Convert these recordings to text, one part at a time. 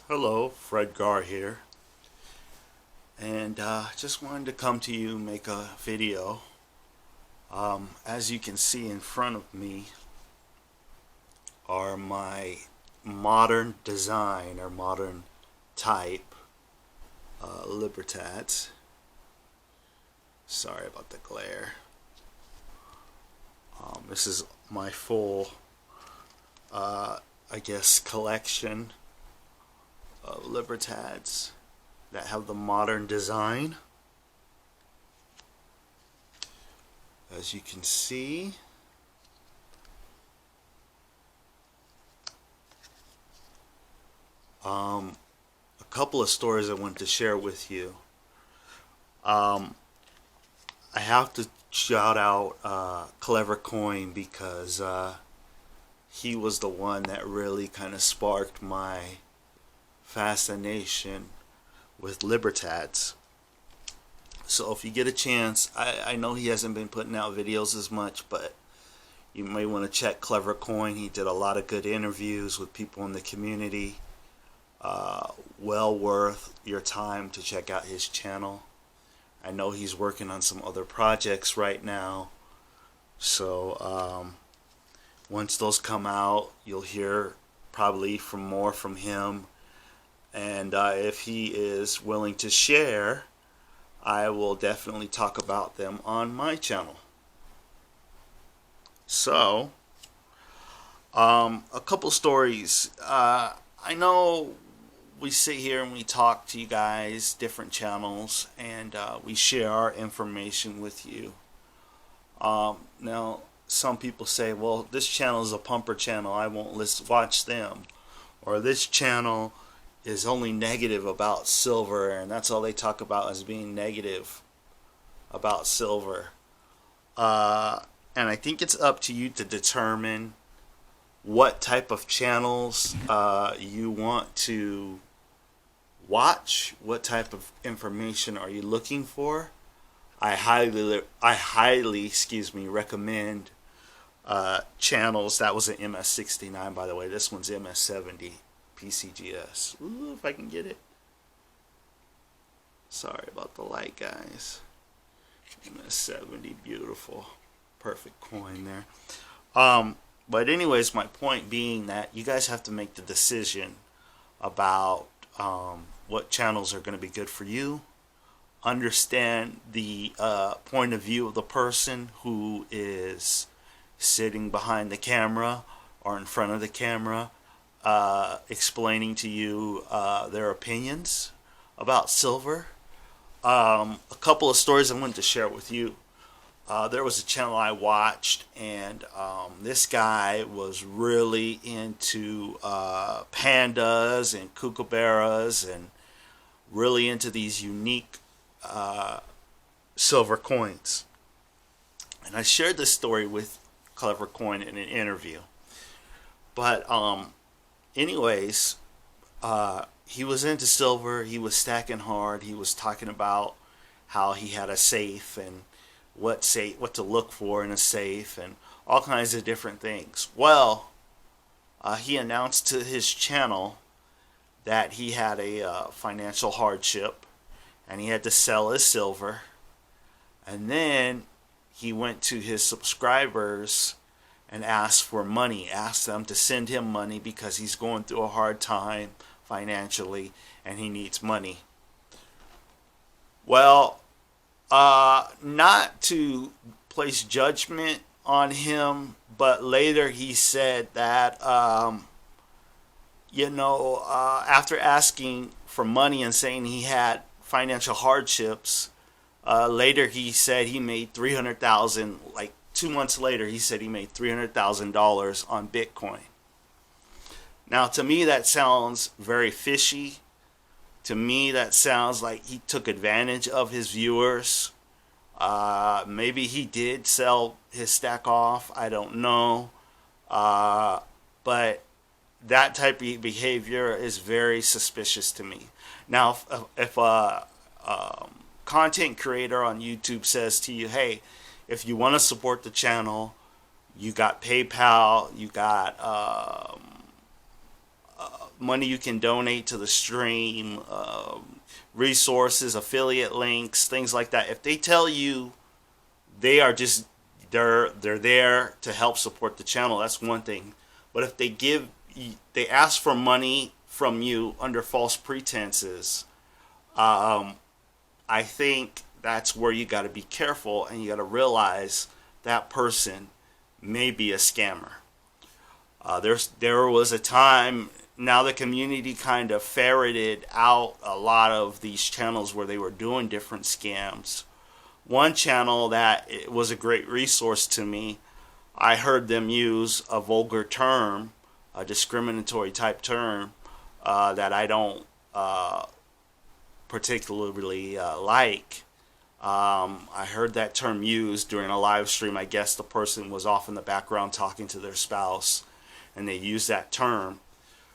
Hello, Fred Gar here, and just wanted to come to you and make a video. As you can see in front of me are my modern design or modern type libertads. Sorry about the glare. This is my full, I guess, collection libertads that have the modern design. As you can see, a couple of stories I wanted to share with you. I have to shout out Clever Coin because he was the one that really kind of sparked my fascination with libertads. So if you get a chance, I know he hasn't been putting out videos as much, but you may want to check Clever Coin. He did a lot of good interviews with people in the community. Well worth your time to check out his channel. I know he's working on some other projects right now, so once those come out, you'll hear probably more from him. And if he is willing to share, I will definitely talk about them on my channel. So, a couple stories. I know we sit here and we talk to you guys, different channels, and we share our information with you. Now, some people say, well, this channel is a pumper channel, I won't watch them. Or this channel is only negative about silver, and that's all they talk about is being negative about silver. And I think it's up to you to determine what type of channels you want to watch, what type of information are you looking for. I highly recommend channels. That was an MS69, by the way. This one's MS70 PCGS. Ooh, if I can get it. Sorry about the light, guys. MS70, beautiful, perfect coin there. But anyways, my point being that you guys have to make the decision about what channels are going to be good for you. Understand the point of view of the person who is sitting behind the camera or in front of the camera, explaining to you their opinions about silver. A couple of stories I wanted to share with you. There was a channel I watched, and this guy was really into pandas and kookaburras and really into these unique silver coins. And I shared this story with Clever Coin in an interview. But anyways, he was into silver. He was stacking hard. He was talking about how he had a safe and what to look for in a safe and all kinds of different things. Well, he announced to his channel that he had a financial hardship and he had to sell his silver. And then he went to his subscribers and asked for money, asked them to send him money because he's going through a hard time financially and he needs money. Well, not to place judgment on him, but later he said that, after asking for money and saying he had financial hardships, later he said he made $300,000. Like 2 months later, he said he made $300,000 on Bitcoin. Now, to me, that sounds very fishy. To me, that sounds like he took advantage of his viewers. Maybe he did sell his stack off. I don't know. But that type of behavior is very suspicious to me. Now, if a content creator on YouTube says to you, hey, if you want to support the channel, you got PayPal, you got money you can donate to the stream, resources, affiliate links, things like that. If they tell you they are just they're there to help support the channel, that's one thing. But if they ask for money from you under false pretenses, I think that's where you got to be careful, and you got to realize that person may be a scammer. There was a time, now the community kind of ferreted out a lot of these channels where they were doing different scams. One channel that was a great resource to me, I heard them use a vulgar term, a discriminatory type term that I don't particularly like. I heard that term used during a live stream. I guess the person was off in the background talking to their spouse, and they used that term.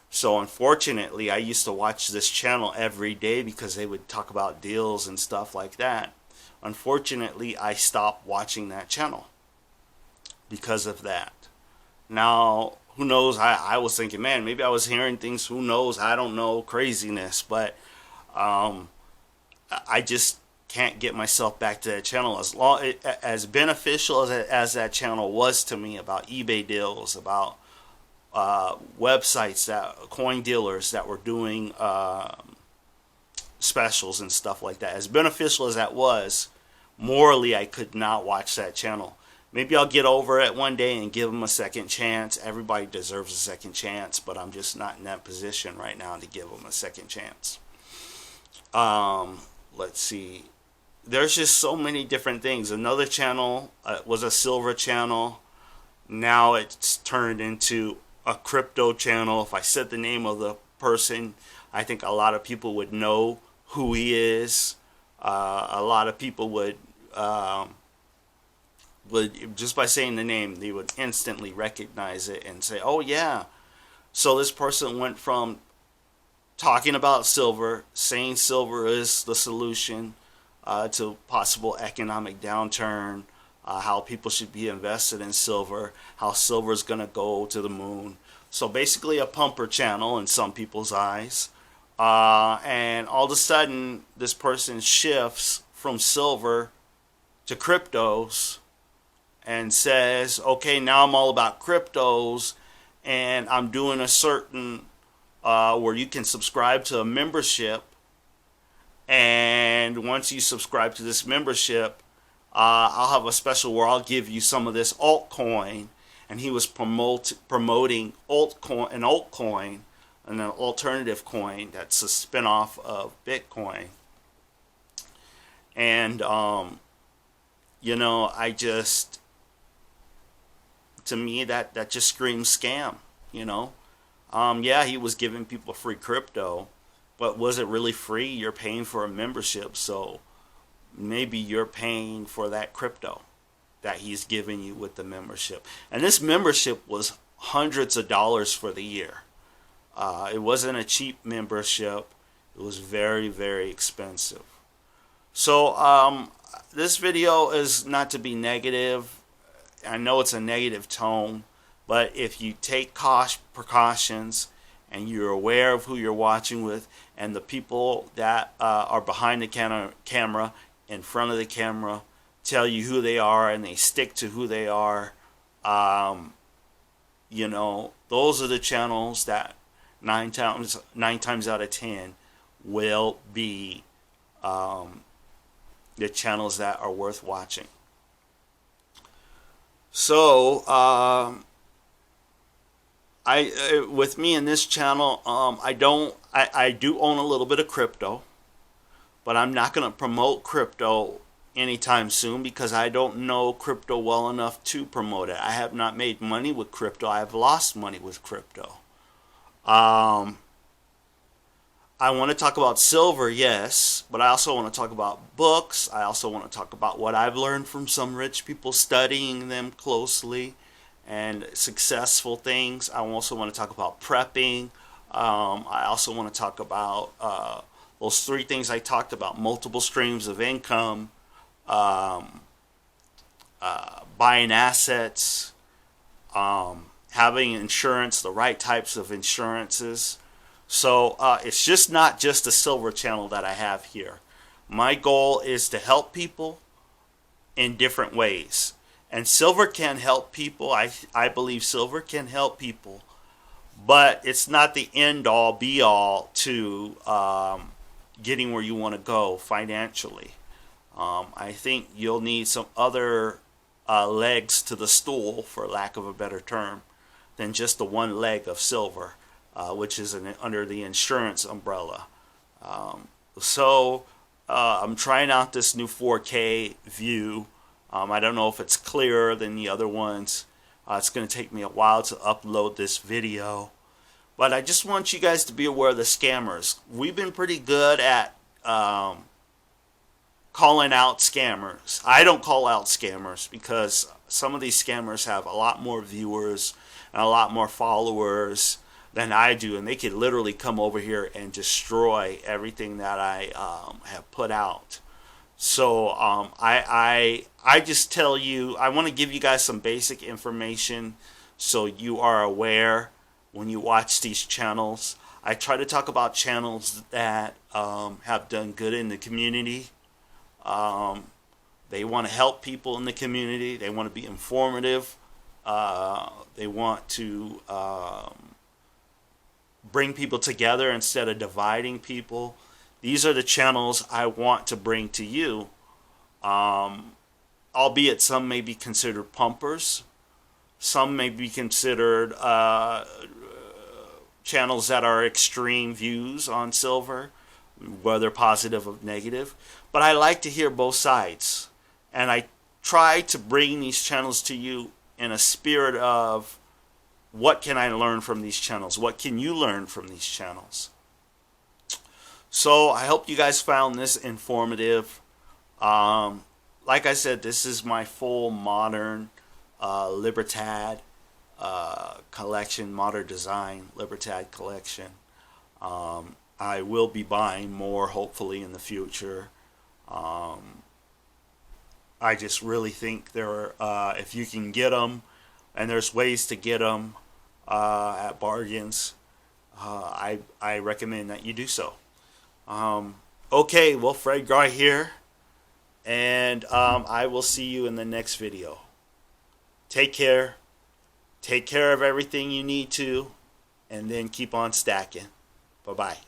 So unfortunately, I used to watch this channel every day because they would talk about deals and stuff like that. Unfortunately, I stopped watching that channel because of that. Now, who knows? I was thinking, man, maybe I was hearing things, who knows? I don't know, craziness. But I just can't get myself back to that channel. As beneficial as that channel was to me, about eBay deals, about websites, coin dealers that were doing specials and stuff like that. As beneficial as that was, morally I could not watch that channel. Maybe I'll get over it one day and give them a second chance. Everybody deserves a second chance, but I'm just not in that position right now to give them a second chance. Let's see. There's just so many different things. Another channel was a silver channel. Now it's turned into a crypto channel. If I said the name of the person, I think a lot of people would know who he is. A lot of people would just by saying the name, they would instantly recognize it and say, oh yeah. So this person went from talking about silver, saying silver is the solution to possible economic downturn, how people should be invested in silver, how silver is going to go to the moon. So basically a pumper channel in some people's eyes. And all of a sudden, this person shifts from silver to cryptos and says, okay, now I'm all about cryptos, and I'm doing a certain where you can subscribe to a membership, and once you subscribe to this membership, I'll have a special where I'll give you some of this altcoin. And he was promoting an altcoin, an alternative coin that's a spinoff of Bitcoin. And to me that just screams scam. Yeah, he was giving people free crypto, but was it really free? You're paying for a membership, so maybe you're paying for that crypto that he's giving you with the membership. And this membership was hundreds of dollars for the year. It wasn't a cheap membership. It was very, very expensive. So this video is not to be negative. I know it's a negative tone, but if you take precautions and you're aware of who you're watching with and the people that are behind the camera, in front of the camera, tell you who they are and they stick to who they are, those are the channels that nine times out of 10 will be the channels that are worth watching. So with me in this channel, I do own a little bit of crypto, but I'm not going to promote crypto anytime soon because I don't know crypto well enough to promote it. I have not made money with crypto. I have lost money with crypto. I want to talk about silver, yes, but I also want to talk about books. I also want to talk about what I've learned from some rich people, studying them closely, and successful things. I also want to talk about prepping. I also want to talk about those three things I talked about: multiple streams of income, buying assets, having insurance, the right types of insurances, So it's just not just a silver channel that I have here. My goal is to help people in different ways. And silver can help people. I believe silver can help people. But it's not the end all be all to getting where you want to go financially. I think you'll need some other legs to the stool, for lack of a better term, than just the one leg of silver, which is under the insurance umbrella. So I'm trying out this new 4K view. I don't know if it's clearer than the other ones. It's going to take me a while to upload this video. But I just want you guys to be aware of the scammers. We've been pretty good at calling out scammers. I don't call out scammers because some of these scammers have a lot more viewers and a lot more followers than I do, and they could literally come over here and destroy everything that I have put out. So I just tell you, I want to give you guys some basic information so you are aware when you watch these channels. I try to talk about channels that have done good in the community. They want to help people in the community. They want to be informative. They want to bring people together instead of dividing people. These are the channels I want to bring to you. Albeit some may be considered pumpers. Some may be considered channels that are extreme views on silver, whether positive or negative. But I like to hear both sides. And I try to bring these channels to you in a spirit of, what can I learn from these channels? What can you learn from these channels? So I hope you guys found this informative. Like I said, this is my full modern Libertad collection, modern design Libertad collection. I will be buying more hopefully in the future. I just really think there are, if you can get them, and there's ways to get them at bargains, I recommend that you do so. Okay, well, Fred Guy here, and I will see you in the next video. Take care. Take care of everything you need to, and then keep on stacking. Bye-bye.